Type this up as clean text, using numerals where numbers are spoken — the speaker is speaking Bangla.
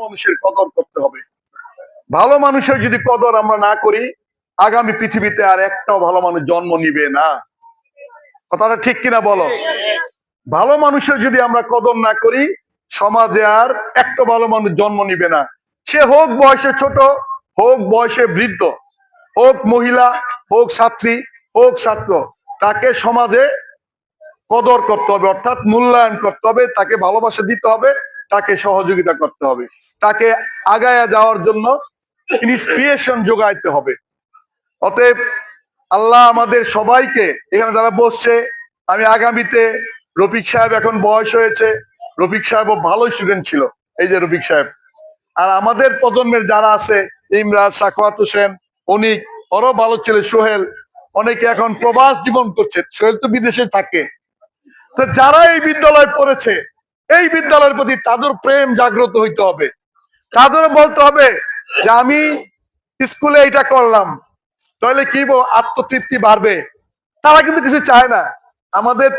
মানুষের কদর করতে হবে। ভালো মানুষের যদি কদর আমরা না করি, আগামী পৃথিবীতে আর একটাও ভালো মানুষ জন্ম নিবে না। কথাটা ঠিক কিনা বলো? ভালো মানুষের যদি আমরা কদর না করি, সমাজে আর একটা ভালো মানুষ জন্ম নিবে না। সে হোক বয়সে ছোট, হোক বয়সে বৃদ্ধ, হোক মহিলা, হোক ছাত্রী, হোক ছাত্র, তাকে সমাজে কদর করতে হবে, অর্থাৎ মূল্যায়ন করতে হবে, তাকে ভালোবাসা দিতে হবে, তাকে সহযোগিতা করতে হবে, তাকে আগায়া যাওয়ার জন্য ইন্সপিরেশন যোগাইতে হবে। অতএব আল্লাহ আমাদের সবাইকে, এখানে যারা বসছে, আমি আগামীতে, রফিক সাহেব এখন বয়স হয়েছে, রফিক সাহেবও ভালো স্টুডেন্ট ছিল, এই যে রফিক সাহেব, আর আমাদের প্রজন্মের যারা আছে, ইমরাজ, সাখাওয়াত হোসেন, অনিক, ওরাও ভালো ছিল, সোহেল, অনেকে এখন প্রবাস জীবন করছে, সোহেল তো বিদেশে থাকে। তো যারা এই বিদ্যালয় পড়েছে, এই বিদ্যালয়ের প্রতি তাদের প্রেম জাগ্রত হইতে হবে, তাদেরও বলতে হবে যে আমি স্কুলে এটা করলাম, তাহলে কি আত্মতৃপ্তি বাড়বে। তারা কিন্তু কিছু চায় না। আমাদের